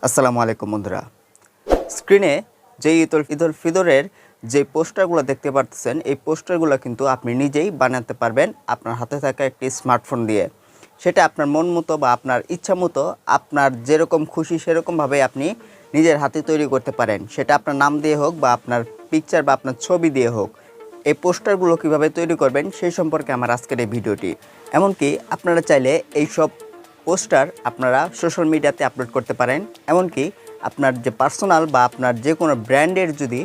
আসসালামু আলাইকুম বন্ধুরা, স্ক্রিনে যে ঈদ-উল-ফিতরের যে পোস্টারগুলো দেখতে পাচ্ছেন, এই পোস্টারগুলো কিন্তু আপনি নিজেই বানাতে পারবেন আপনার হাতে থাকা একটি স্মার্টফোন দিয়ে। সেটা আপনার মন মতো বা আপনার ইচ্ছা মতো, আপনার যেরকম খুশি সেরকমভাবে আপনি নিজের হাতে তৈরি করতে পারেন। সেটা আপনার নাম দিয়ে হোক বা আপনার পিকচার বা আপনার ছবি দিয়ে হোক। এই পোস্টারগুলো কিভাবে তৈরি করবেন সেই সম্পর্কে আমার আজকের এই ভিডিওটি। এমনকি আপনারা চাইলে এইসব পোস্টার আপনারা সোশ্যাল মিডিয়াতে আপলোড করতে পারেন। এমনকি আপনার যে পার্সোনাল বা আপনার যে কোনো ব্র্যান্ডের যদি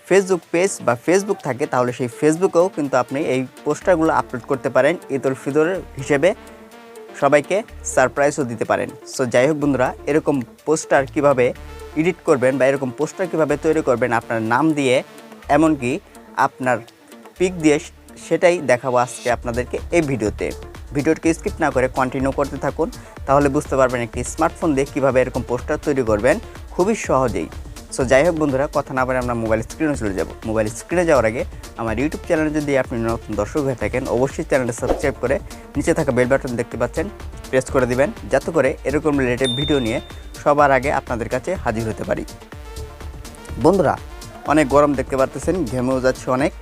ফেসবুক পেজ বা ফেসবুক থাকে, তাহলে সেই ফেসবুকেও কিন্তু আপনি এই পোস্টারগুলো আপলোড করতে পারেন। ঈদ-উল-ফিতর হিসেবে সবাইকে সারপ্রাইজও দিতে পারেন। সো যাই হোক বন্ধুরা, এরকম পোস্টার কিভাবে এডিট করবেন বা এরকম পোস্টার কিভাবে তৈরি করবেন আপনার নাম দিয়ে, এমনকি আপনার পিক দিয়ে, সেটাই দেখাবো আজকে আপনাদেরকে এই ভিডিওতে। ভিডিওটিকে স্কিপ না করে কন্টিনিউ করতে থাকুন, তাহলে বুঝতে পারবেন একটি স্মার্টফোন দিয়ে কীভাবে এরকম পোস্টার তৈরি করবেন খুবই সহজেই। সো যাই হোক বন্ধুরা, কথা না বলে আমরা মোবাইল স্ক্রিনে চলে যাব। মোবাইল স্ক্রিনে যাওয়ার আগে আমার ইউটিউব চ্যানেলে যদি আপনি নতুন দর্শক হয়ে থাকেন, অবশ্যই চ্যানেলটা সাবস্ক্রাইব করে নিচে থাকা বেল বাটন দেখতে পাচ্ছেন, প্রেস করে দিবেন, যাতে করে এরকম রিলেটেড ভিডিও নিয়ে সবার আগে আপনাদের কাছে হাজির হতে পারি। বন্ধুরা, অনেক গরম দেখতে পারতেছেন, ঘেমেও যাচ্ছে অনেক।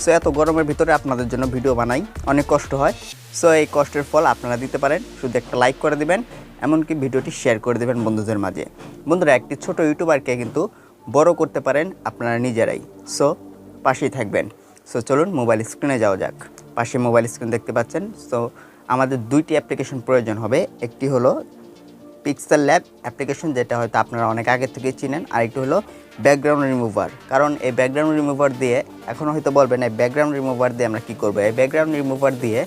সো এত গরমের ভিতরে আপনাদের জন্য ভিডিও বানাই, অনেক কষ্ট হয়। সো এই কষ্টের ফল আপনারা দিতে পারেন, শুধু একটা লাইক করে দিবেন, এমনকি ভিডিওটি শেয়ার করে দেবেন বন্ধুদের মাঝে। বন্ধুরা, একটি ছোট ইউটিউবারকে কিন্তু বড় করতে পারেন আপনারা নিজেরাই। সো পাশেই থাকবেন। সো চলুন মোবাইল স্ক্রিনে যাওয়া যাক। পাশে মোবাইল স্ক্রিন দেখতে পাচ্ছেন। সো আমাদের দুইটি অ্যাপ্লিকেশন প্রয়োজন হবে। একটি হলো পিক্সেল ল্যাব অ্যাপ্লিকেশন, যেটা হয়তো আপনারা অনেক আগে থেকে চিনেন। আরেকটি হলো ব্যাকগ্রাউন্ড রিমুভার। কারণ এই ব্যাকগ্রাউন্ড রিমুভার দিয়ে, এখন হয়তো বলবেন এই ব্যাকগ্রাউন্ড রিমুভার দিয়ে আমরা কী করবো। এই ব্যাকগ্রাউন্ড রিমুভার দিয়ে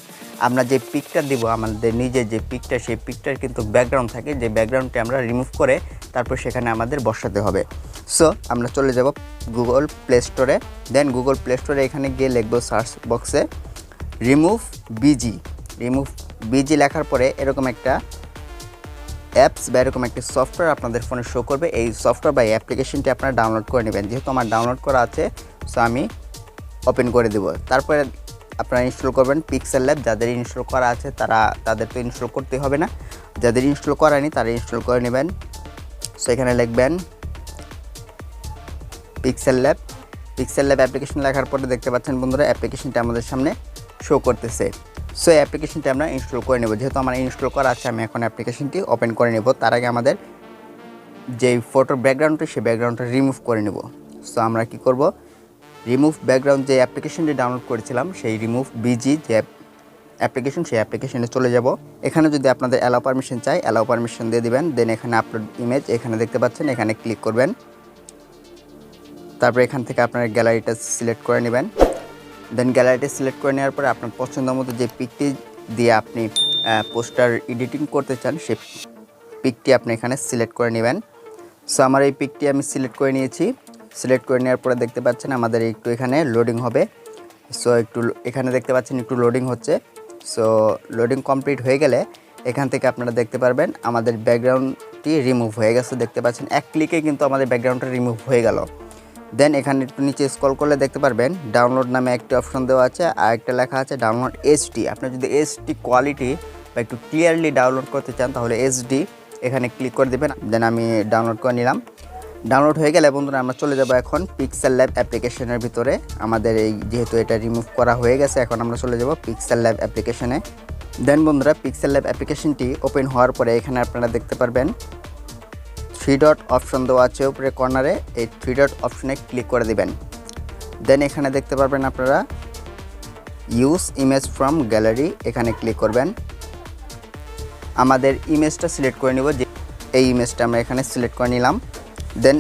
আমরা যে পিকটা দিব, আমাদের নিজের যে পিকটা, সেই পিকটার কিন্তু ব্যাকগ্রাউন্ড থাকে, যে ব্যাকগ্রাউন্ডটি আমরা রিমুভ করে তারপর সেখানে আমাদের বসাতে হবে। সো আমরা চলে যাব গুগল প্লে স্টোরে। দেন গুগল প্লে স্টোরে এখানে গিয়ে লিখব সার্চ বক্সে রিমুভ বিজি লেখার পরে এরকম একটা অ্যাপস বা এরকম একটি সফটওয়্যার আপনাদের ফোনে শো করবে। এই সফটওয়্যার বা এই অ্যাপ্লিকেশনটি আপনারা ডাউনলোড করে নেবেন। যেহেতু আমার ডাউনলোড করা আছে, সো আমি ওপেন করে দেব। তারপরে আপনারা ইনস্টল করবেন পিক্সেল ল্যাব। যাদের ইনস্টল করা আছে তাদের তো ইনস্টল করতে হবে না, যাদের ইনস্টল করা নেই তারা ইনস্টল করে নেবেন। সো এখানে লিখবেন পিক্সেল ল্যাব অ্যাপ্লিকেশন লেখার পরে দেখতে পাচ্ছেন বন্ধুরা, অ্যাপ্লিকেশনটা আমাদের সামনে শো করতেছে। সো এই অ্যাপ্লিকেশনটি আমরা ইনস্টল করে নেব। যেহেতু আমার ইনস্টল করা আছে, আমি এখন অ্যাপ্লিকেশনটি ওপেন করে নেব। তার আগে আমাদের যেই ফটোর ব্যাকগ্রাউন্ডটি, সেই ব্যাকগ্রাউন্ডটা রিমুভ করে নেব। সো আমরা কি করব, রিমুভ ব্যাকগ্রাউন্ড যে অ্যাপ্লিকেশনটি ডাউনলোড করেছিলাম, সেই রিমুভ বিজি যে অ্যাপ্লিকেশন, সেই অ্যাপ্লিকেশনে চলে যাব। এখানে যদি আপনাদের অ্যালাউ পারমিশন চাই, অ্যালাউ পারমিশন দিয়ে দিবেন। দেন এখানে আপলোড ইমেজ এখানে দেখতে পাচ্ছেন, এখানে ক্লিক করবেন। তারপর এখান থেকে আপনার গ্যালারিটা সিলেক্ট করে নেবেন। দেন গ্যালারিটি সিলেক্ট করে নেওয়ার পরে আপনার পছন্দ মতো যে পিকটি দিয়ে আপনি পোস্টার এডিটিং করতে চান, সেই পিকটি আপনি এখানে সিলেক্ট করে নেবেন। সো আমার এই পিকটি আমি সিলেক্ট করে নিয়েছি। সিলেক্ট করে নেওয়ার পরে দেখতে পাচ্ছেন আমাদের একটু এখানে লোডিং হবে। সো একটু এখানে দেখতে পাচ্ছেন একটু লোডিং হচ্ছে। সো লোডিং কমপ্লিট হয়ে গেলে এখান থেকে আপনারা দেখতে পারবেন আমাদের ব্যাকগ্রাউন্ডটি রিমুভ হয়ে গেছে। দেখতে পাচ্ছেন এক ক্লিকে কিন্তু আমাদের ব্যাকগ্রাউন্ডটা রিমুভ হয়ে গেল। দেন এখানে একটু নিচে স্ক্রল করলে দেখতে পারবেন ডাউনলোড নামে একটি অপশন দেওয়া আছে, আর একটা লেখা আছে ডাউনলোড এইচডি। আপনি যদি এইচডি কোয়ালিটি বা একটু ক্লিয়ারলি ডাউনলোড করতে চান, তাহলে এইচডি এখানে ক্লিক করে দেবেন। দেন আমি ডাউনলোড করে নিলাম। ডাউনলোড হয়ে গেলে বন্ধুরা আমরা চলে যাব এখন পিক্সেল ল্যাব অ্যাপ্লিকেশনের ভিতরে। আমাদের এই যেহেতু এটা রিমুভ করা হয়ে গেছে, এখন আমরা চলে যাব পিক্সেল ল্যাব অ্যাপ্লিকেশনে। দেন বন্ধুরা, পিক্সেল ল্যাব অ্যাপ্লিকেশনটি ওপেন হওয়ার পরে এখানে আপনারা দেখতে পারবেন 3 ডট অপশন দেওয়া আছে উপরে কর্নারে। এই 3 ডট অপশনে ক্লিক করে দিবেন। দেন এখানে দেখতে পারবেন আপনারা ইউজ ইমেজ ফ্রম গ্যালারি, এখানে ক্লিক করবেন। আমাদের ইমেজটা সিলেক্ট করে নিব, যে এই ইমেজটা আমরা এখানে সিলেক্ট করে নিলাম। দেন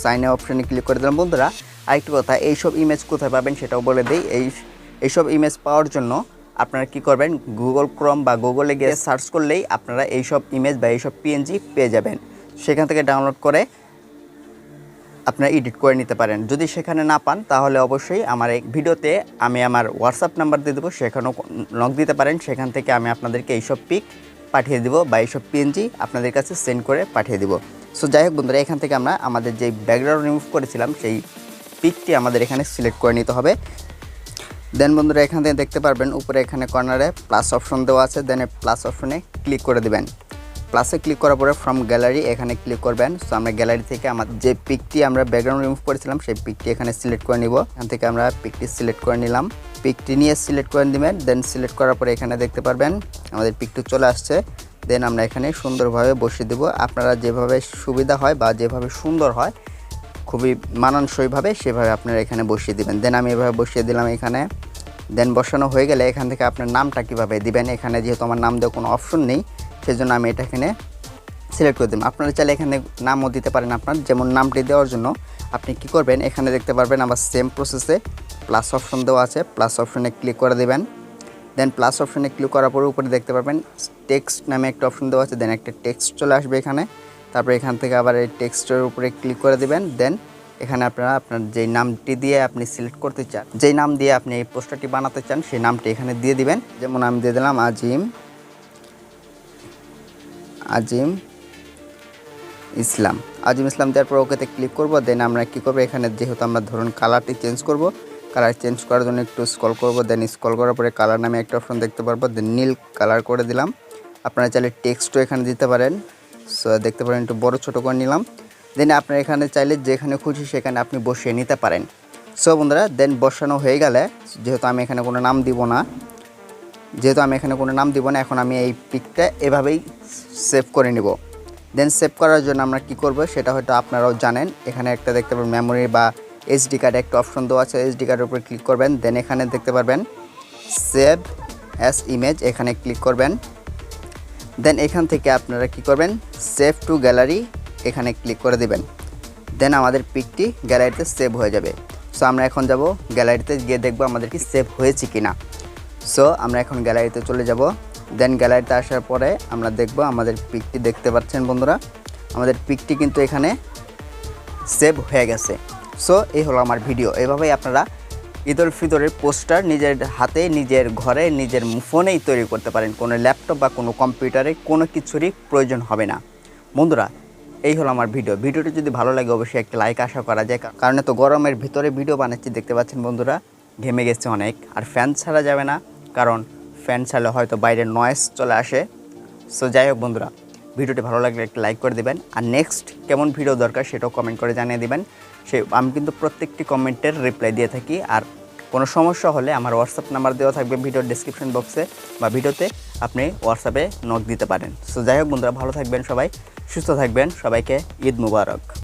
সাইন অপশনে ক্লিক করে দিলাম। বন্ধুরা, আরেকটি কথা, এইসব ইমেজ কোথায় পাবেন সেটাও বলে দিই। এইসব ইমেজ পাওয়ার জন্য আপনারা কি করবেন, গুগল ক্রোম বা গুগলে গিয়ে সার্চ করলেই আপনারা এইসব ইমেজ বা এইসব পিএনজি পেয়ে যাবেন। সেখান থেকে ডাউনলোড করে আপনারা এডিট করে নিতে পারেন। যদি সেখানে না পান, তাহলে অবশ্যই আমার এই ভিডিওতে আমি আমার হোয়াটসঅ্যাপ নাম্বার দিয়ে দেবো, সেখানেও নক দিতে পারেন। সেখান থেকে আমি আপনাদেরকে এইসব পিক পাঠিয়ে দেবো বা এইসব পিএনজি আপনাদের কাছে সেন্ড করে পাঠিয়ে দেবো। সো যাই হোক বন্ধুরা, এখান থেকে আমরা আমাদের যে ব্যাকগ্রাউন্ড রিমুভ করেছিলাম, সেই পিকটি আমাদের এখানে সিলেক্ট করে নিতে হবে। দেন বন্ধুরা, এখান থেকে দেখতে পারবেন উপরে এখানে কর্নারে প্লাস অপশন দেওয়া আছে। দেন প্লাস অপশনে ক্লিক করে দেবেন। প্লাসে ক্লিক করার পরে ফ্রম গ্যালারি এখানে ক্লিক করবেন। সো আমরা গ্যালারি থেকে আমাদের যে পিকটি আমরা ব্যাকগ্রাউন্ড রিমুভ করেছিলাম সেই পিকটি এখানে সিলেক্ট করে নিব। এখান থেকে আমরা পিকটি সিলেক্ট করে নিলাম, পিকটি নিয়ে সিলেক্ট করে দিবেন। দেন সিলেক্ট করার পরে এখানে দেখতে পারবেন আমাদের পিকটি চলে আসছে। দেন আমরা এখানে সুন্দরভাবে বসিয়ে দেব। আপনারা যেভাবে সুবিধা হয় বা যেভাবে সুন্দর হয়, খুবই মানানসইভাবে সেভাবে আপনারা এখানে বসিয়ে দিবেন। দেন আমি এভাবে বসিয়ে দিলাম এখানে। দেন বসানো হয়ে গেলে এখান থেকে আপনার নামটা কীভাবে দিবেন, এখানে যেহেতু আমার নাম দেওয়ার কোনো অপশন নেই সেজন্য আমি এটা এখানে সিলেক্ট করে দিলাম। আপনারা চাইলে এখানে নামও দিতে পারেন। আপনার যেমন নামটি দেওয়ার জন্য আপনি কি করবেন, এখানে দেখতে পারবেন আবার সেম প্রসেসে প্লাস অপশন দেওয়া আছে, প্লাস অপশনে ক্লিক করে দেবেন। দেন প্লাস অপশনে ক্লিক করার পরে উপরে দেখতে পারবেন টেক্সট নামে একটা অপশন দেওয়া আছে। দেন একটা টেক্সট চলে আসবে এখানে। তারপরে এখান থেকে আবার এই টেক্সটের উপরে ক্লিক করে দিবেন। দেন এখানে আপনারা আপনার যেই নামটি দিয়ে আপনি সিলেক্ট করতে চান, যেই নাম দিয়ে আপনি এই পোস্টারটি বানাতে চান সেই নামটি এখানে দিয়ে দিবেন। যেমন আমি দিয়ে দিলাম আজিম ইসলাম। আজিম ইসলাম দেওয়ার পর ওকেতে ক্লিক করব। দেন আমরা কী করবো, এখানে যেহেতু আমরা ধরুন কালারটি চেঞ্জ করব, কালার চেঞ্জ করার জন্য একটু স্ক্রল করব। দেন স্ক্রল করার পরে কালার নামে একটা অপশন দেখতে পারবো। দেন নীল কালার করে দিলাম। আপনারা চাইলে টেক্সটও এখানে দিতে পারেন। সো দেখতে পারেন একটু বড় ছোটো করে নিলাম। দেন আপনারা এখানে চাইলে যেখানে খুশি সেখানে আপনি বসিয়ে নিতে পারেন। সো বন্ধুরা, দেন বসানো হয়ে গেলে যেহেতু আমি এখানে কোনো নাম দিব না, এখন আমি এই পিকটা এভাবেই সেভ করে নিব। দেন সেভ করার জন্য আমরা কি করব সেটা হয়তো আপনারাও জানেন। এখানে একটা দেখতে পাবেন মেমোরি বা এসডি কার্ড একটা অপশন দেওয়া আছে, এসডি কার্ডের উপরে ক্লিক করবেন। দেন এখানে দেখতে পারবেন সেভ অ্যাজ ইমেজ, এখানে ক্লিক করবেন। দেন এখান থেকে আপনারা কি করবেন, সেভ টু গ্যালারি এখানে ক্লিক করে দিবেন। দেন আমাদের পিকটি গ্যালারিতে সেভ হয়ে যাবে। সো আমরা এখন যাব গ্যালারিতে গিয়ে দেখব আমাদের কি সেভ হয়েছে কিনা। সো আমরা এখন গ্যালারিতে চলে যাব। দেন গ্যালারিতে আসার পরে আমরা দেখব আমাদের পিকটি, দেখতে পাচ্ছেন বন্ধুরা আমাদের পিকটি কিন্তু এখানে সেভ হয়ে গেছে। সো এই হলো আমার ভিডিও। এভাবেই আপনারা ঈদ-উল ফিতরের পোস্টার নিজের হাতে, নিজের ঘরে, নিজের ফোনেই তৈরি করতে পারেন। কোনো ল্যাপটপ বা কোনো কম্পিউটারে কোনো কিছুরই প্রয়োজন হবে না। বন্ধুরা, এই হলো আমার ভিডিওটি যদি ভালো লাগে অবশ্যই একটা লাইক আশা করা যায়, কারণ এত গরমের ভিতরে ভিডিও বানাচ্ছি। দেখতে পাচ্ছেন বন্ধুরা ঘেমে গেছে অনেক। আর ফ্যান ছাড়া যাবে না, কারণ ফ্যান ছাড়লে হয়তো বাইরের নয়েজ চলে আসে। সো যাই হোক বন্ধুরা, ভিডিওটি ভালো লাগলে একটা লাইক করে দেবেন। আর নেক্সট কেমন ভিডিও দরকার সেটাও কমেন্ট করে জানিয়ে দেবেন। আমি কিন্তু প্রত্যেকটি কমেন্টের রিপ্লাই দিয়ে থাকি। আর কোনো সমস্যা হলে আমার হোয়াটসঅ্যাপ নাম্বার দেওয়া থাকবে ভিডিওর ডেসক্রিপশন বক্সে, বা ভিডিওতে আপনি হোয়াটসঅ্যাপে নক দিতে পারেন। সো যাই হোক বন্ধুরা, ভালো থাকবেন সবাই, সুস্থ থাকবেন, সবাইকে ঈদ মুবারক।